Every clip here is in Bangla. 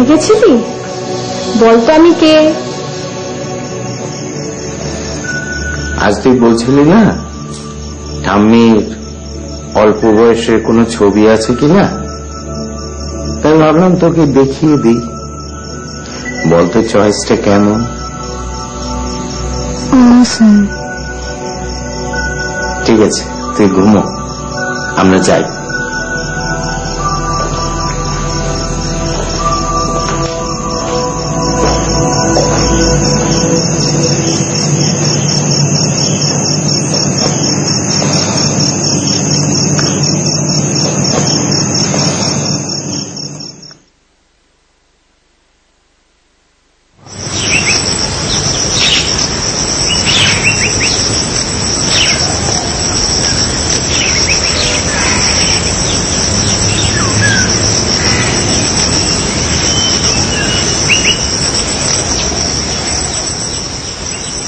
জেনে গেছিলি? বলতো আমি কে? আজ তুই বলছিলি না ঠাম্মির অল্প বয়সের কোনো ছবি আছে কিনা, তাই ভাবলাম তোকে দেখিয়ে দিই। বলতো চয়েসটা কেমন? ঠিক আছে, তুই ঘুমো, আমরা যাই।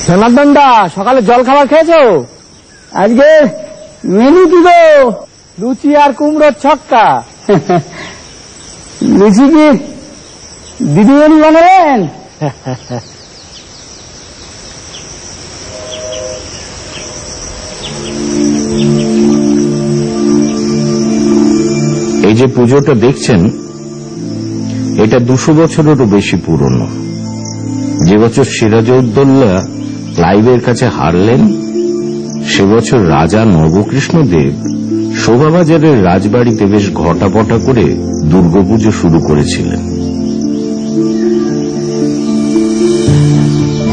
জনার্দনদা, সকালে জল খাবার খেয়েছো? আজকে মেনু কি গো? লুচি আর কুমড়োর ছক্কা। লুচি কি দিদিমণি বানাবেন? এই যে পুজোটা দেখছেন, এটা 200 বছরেরও বেশি পুরনো। যে বছর সিরাজউদ্দৌলা ক্লাইভের কাছে হারলেন, সে বছর রাজা নবকৃষ্ণদেব শোভাবাজারের রাজবাড়িতে বেশ ঘটাপটা করে দুর্গাপুজো শুরু করেছিলেন।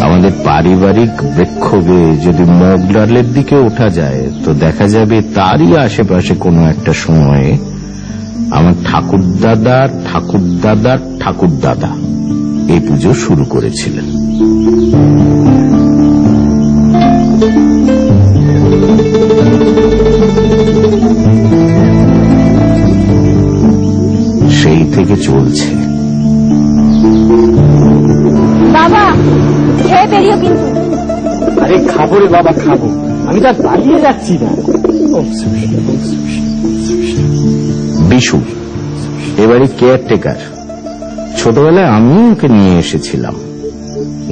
আমাদের পারিবারিক বৃক্ষবে যদি মগডালের দিকে ওঠা যায় তো দেখা যাবে তারই আশেপাশে কোনো একটা সময়ে আমার ঠাকুরদাদার ঠাকুরদাদার ঠাকুরদাদা এই পুজো শুরু করেছিলেন। সেই থেকে চলছে। বাবা খেয়ে বেরিও কিন্তু। আরে খাবো রে বাবা, খাবো, আমি তো দাঁড়িয়ে যাচ্ছি না। বিশু এবারে কেয়ারটেকার। ছোটবেলায় আমি ওকে নিয়ে এসেছিলাম।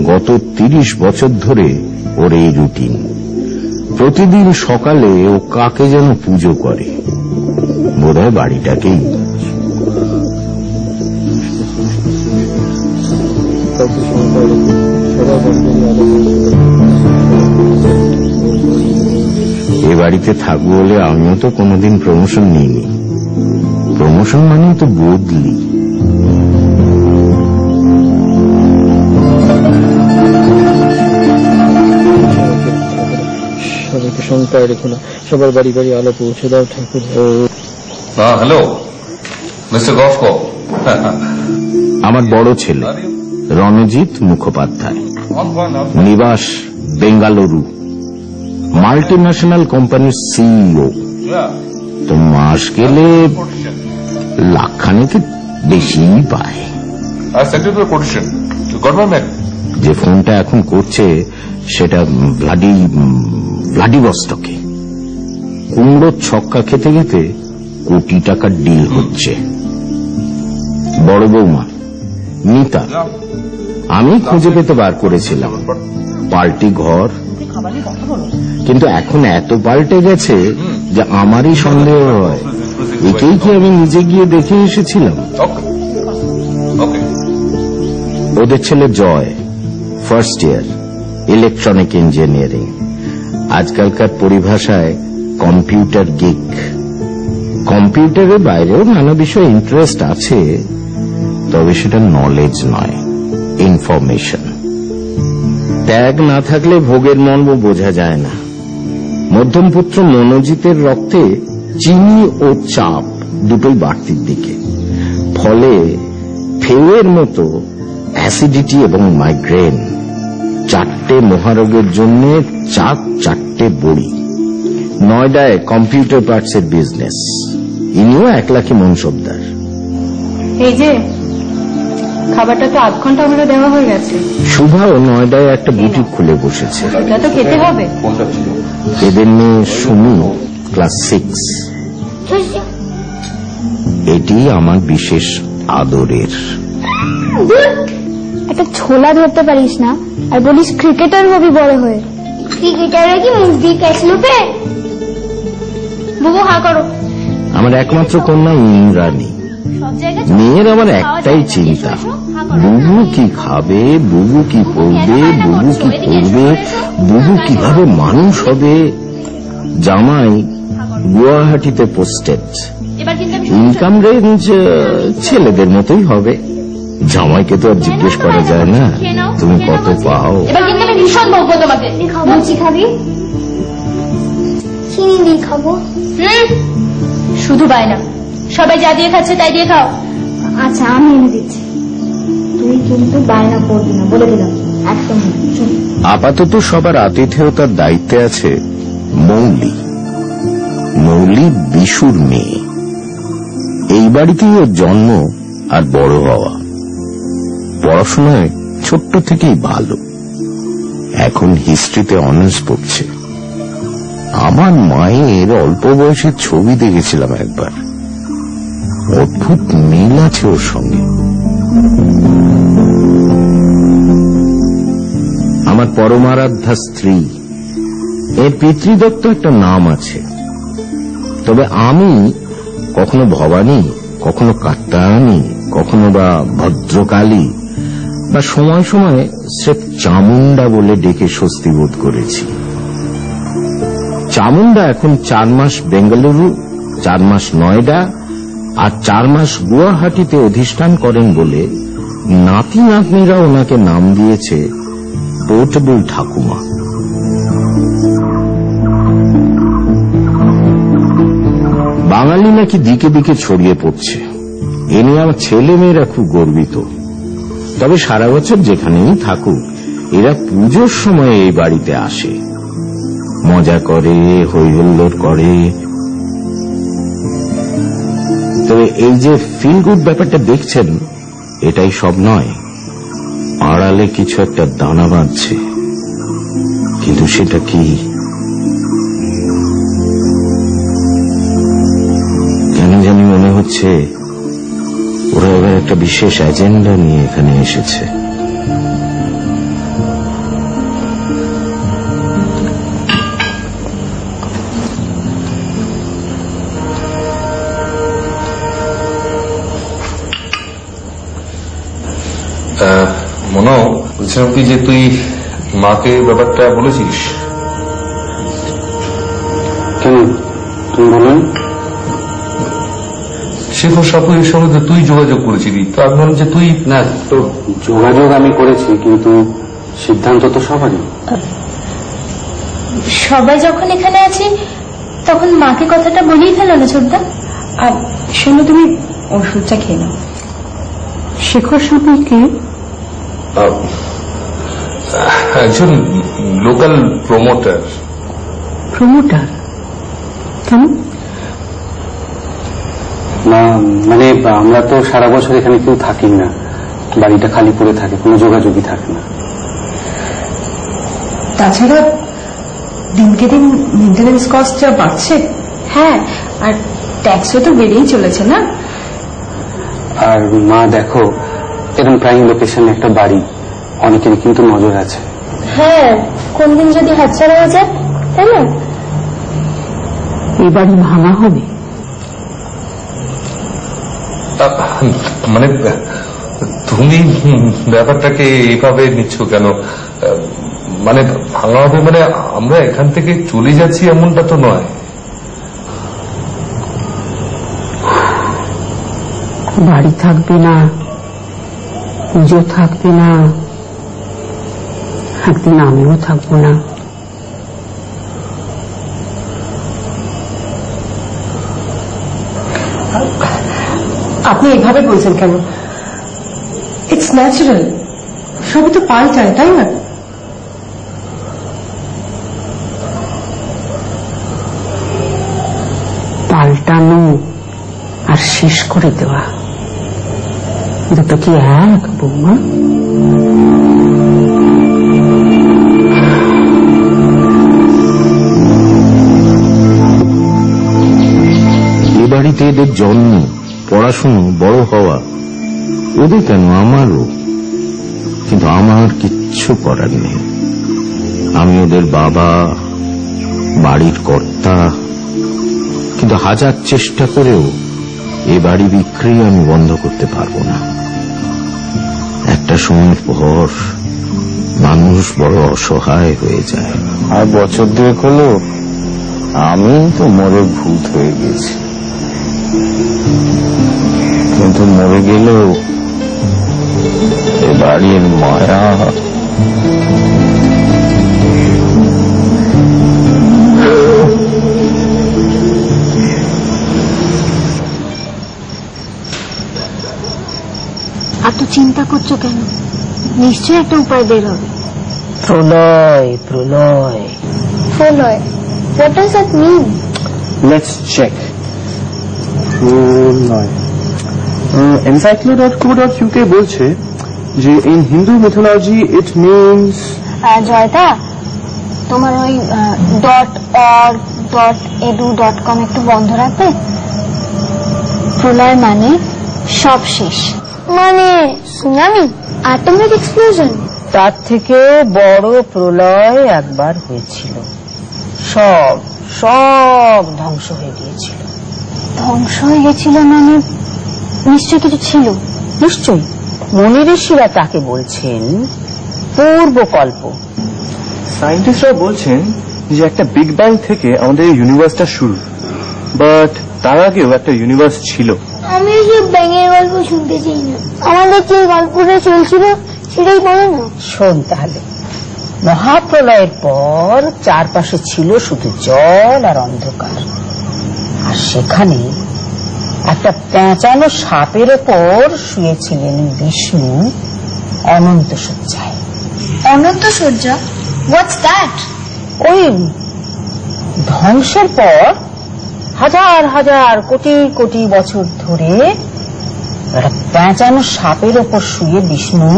গত 30 বছর ধরে ওর এই রুটিন। প্রতিদিন সকালে ও কাকে যেন পুজো করে, বোধহয় বাড়িটাকেই। এ বাড়িতে থাকবো বলে আমিও তো কোনোদিন প্রমোশন নিইনি। প্রমোশন মানে তো বদলি। সবাইকে সংখ্যায় রেখো না, সবার বাড়ি বাড়ি আলো পৌঁছে দাও ঠাকুর। Hello mister গফকো। আমার বড় ছেলে রণজিৎ মুখোপাধ্যায়, নিবাস বেঙ্গালুরু, মাল্টি ন্যাশনাল কোম্পানির সিইও। তো মাস গেলে লাখখানেক বেশি পায়। যে ফোনটা এখন করছে সেটা ভ্লাদিভস্টকে। কুমড়োর ছক্কা খেতে খেতে কোটি টাকার ডিল হচ্ছে। বড় বৌমা মিতা আমি খুঁজে পেতে বার করেছিলাম, পাল্টি ঘর। কিন্তু এখন এত পাল্টে গেছে যে আমারই সন্দেহ হয় একেই কি আমি নিজে গিয়ে দেখে এসেছিলাম। ওদের ছেলে জয় ফার্স্ট ইয়ার ইলেকট্রনিক ইঞ্জিনিয়ারিং, আজকালকার পরিভাষায় কম্পিউটার গিক। কম্পিউটারের বাইরেও নানা বিষয়ে ইন্টারেস্ট আছে, তবে সেটা নলেজ নয়, ইনফরমেশন। ত্যাগ না থাকলে ভোগের মর্ম বোঝা যায় না। মধ্যম পুত্র মনোজিতের রক্তে চিনি ও চাপ দুটোই বাড়তির দিকে, ফলে ফেউয়ের মতো অ্যাসিডিটি এবং মাইগ্রেন, 4টে মহারোগের জন্য 4 বড়ি। নয়ডায় কম্পিউটার পার্টসের বিজনেস, ইনিও 1 লাখি মনসবদার। এই যে খাবারটা তো 8 ঘন্টা হলে দেওয়া হয়ে গেছে। শুভাও নয়ডায় একটা বুটিক খুলে বসেছে। এটা তো খেতে হবে। এদের মেয়ে সুমি ক্লাস 6। এটি আমার বিশেষ আদরের। একটা ছোলা ধরতে পারিস না আর বলিস ক্রিকেটার হবি বড় হয়ে। ক্রিকেটারে কি মুখ দিয়ে ক্যাচ লুপে? বুবু হা করো। আমার একমাত্র কন্যা ইন্দ্রাণী। মেয়ের আমার একটাই চিন্তা, বুবু কি খাবে, বুবু কি পড়বে, বুবু কি পড়বে, বুবু কিভাবে মানুষ হবে। জামাই গুয়াহাটিতে পোস্টেড, ইনকাম রেঞ্জ ছেলেদের মতোই হবে। জামাইকে তো আর জিজ্ঞেস করা যায় না তুমি কত পাও। এবার কিন্তু আমি ভীষণ বকবো তোমাকে। লুচি খাবি? চিনি দিয়ে খাবো। শুধু বায়না, সবাই যা দিয়ে খাচ্ছে তাই দিয়ে খাও। আচ্ছা আমি এনে দিচ্ছি, তুই কিন্তু বায়না করবি না বলে দিলাম একদম। আপাতত সবার আতিথেয়তার দায়িত্বে আছে মৌলি। মৌলি বিশুর মেয়ে, এই বাড়িতেই ওর জন্ম আর বড় হওয়া। পড়াশোনায় ছোট্ট থেকেই ভালো, এখন হিস্ট্রিতে অনার্স পড়ছে। আমার মায়ের অল্প বয়সের ছবি দেখেছিলাম একবার, অদ্ভুত মিল আছে ওর সঙ্গে। আমার পরমারাধ্যা স্ত্রী, এর পিতৃদত্ত একটা নাম আছে, তবে আমি কখনো ভবানী, কখনো কাত্যায়নী, কখনো বা ভদ্রকালী, বা সময় সময় স্রেফ চামুন্ডা বলে ডেকে স্বস্তি বোধ করেছি। চামুন্ডা এখন 4 মাস বেঙ্গালুরু, 4 মাস নয়ডা আর 4 মাস গুয়াহাটিতে অধিষ্ঠান করেন বলে নাতি নাতনিরা ওনাকে নাম দিয়েছে পোর্টেবল ঠাকুমা। বাঙালি নাকি দিকে দিকে ছড়িয়ে পড়ছে, এ নিয়ে আমার ছেলে মেয়েরা খুব গর্বিত। তবে সারা বছর যেখানেই থাকুক, এরা পুজোর সময় এই বাড়িতে আসে, মজা করে, হই হুল্লোড় করে। তবে এই যে ফিল গুড ব্যাপারটা দেখছেন, এটাই সব নয়, আড়ালে কিছু একটা দানা বাঁধছে, কিন্তু সেটা কি কেন জানি মনে হচ্ছে ওরা এবার একটা বিশেষ এজেন্ডা নিয়ে এখানে এসেছে। মনো, বলছিলাম কি যে তুই মাকে ব্যাপারটা বলেছিস? কেন তুমি বলেন? শেখর সাপুরের সঙ্গে তো তুই যোগাযোগ করেছিলি, তো আমি বললাম যে তুই না। তো যোগাযোগ আমি করেছি, কিন্তু সিদ্ধান্ত তো সবারই। সবাই যখন এখানে আছি তখন মাকে কথাটা বলেই ফেলো না ছোটদা। আর শোনো, তুমি ওষুধটা খেয়ে নাও। শেখর সাপুর কে? একজন লোকাল প্রমোটার। প্রমোটার? কেন? না মানে আমরা তো সারা বছর এখানে কেউ থাকি না, বাড়িটা খালি পড়ে থাকে, কোনো যোগাযোগই থাকে না। তাছাড়া দিনকে দিন মেনটেন্যান্স কস্টটা বাড়ছে। হ্যাঁ, আর ট্যাক্সও তো বেড়েই চলেছে না। আর মা দেখো, এরকম প্রাইম লোকেশনে একটা বাড়ি, অনেকেরই কিন্তু নজর আছে। হ্যাঁ, কোন দিন যদি হাতছাড়া হয়ে যায়, তাই না? এই বাড়ি ভাঙা হবে মানে তুমি ব্যাপারটাকে এইভাবে নিচ্ছ কেন? মানে ভাঙা হবে মানে আমরা এখান থেকে চলে যাচ্ছি এমনটা তো নয়। বাড়ি থাকবে না, পুজো থাকবে না, একদিন আমিও থাকবো না। আপনি এইভাবে বলছেন কেন? ইটস ন্যাচারাল, সবই তো পাল্টায়, তাই না? পাল্টানো আর শেষ করে দেওয়া দুটো কি এক, বৌমা? এ বাড়িতে এদের জন্ম, পড়াশুনো, বড় হওয়া, ওদের কেন, আমারও। কিন্তু আমার কিচ্ছু করার নেই। আমি ওদের বাবা, বাড়ির কর্তা। কিন্তু হাজার চেষ্টা করেও এ বাড়ি বিক্রি আমি বন্ধ করতে পারবো না। একটা সময়ের পর মানুষ বড় অসহায় হয়ে যায়। আর বছর 2 হলো আমি তো মরে ভূত হয়ে গেছি, কিন্তু মরে গেলেও এ বাড়ির মায়া এত চিন্তা করছো কেন? নিশ্চয়ই একটা উপায় বের হবে। প্রলয় প্রলয় প্রলয়, what does that mean? Let's check. নয়, encyclo.co.uk বলছে যে in Hindu mythology it means Joyda, তোমার ওই .org.edu.com একটু বন্ধ রাখবে? প্রলয় মানে সব শেষ, মানে সুনামি, অ্যাটমিক এক্সপ্লোশন। তার থেকে বড় প্রলয় একবার হয়েছিল, সব সব ধ্বংস হয়ে গিয়েছিল। ধ্বংস হয়ে গেছিল মানে নিশ্চয় কিছু ছিল। নিশ্চয়ই মুনি ঋষিরা তাকে বলছেন পূর্বকল্প। সায়েন্টিস্টরা বলছেন যে একটা বিগ ব্যাং থেকে আমাদের ইউনিভার্সটা শুরু, বাট তার আগেও একটা ইউনিভার্স ছিল। আমি যে ব্যাঙের গল্প শুনতে চাই না, আমাদের যে গল্পটা চলছিল সেটাই বলো না। শোন তাহলে, মহাপ্রলয়ের পর চারপাশে ছিল শুধু জল আর অন্ধকার, আর সেখানে একটা পেঁচানো সাপের ওপর শুয়েছিলেন বিষ্ণু অনন্ত শয্যায়। অনন্ত শয্যা, হোয়াটস দ্যাট? ওই ধ্বংসের পর হাজার হাজার কোটি কোটি বছর ধরে একটা পেঁচানো সাপের ওপর শুয়ে বিষ্ণু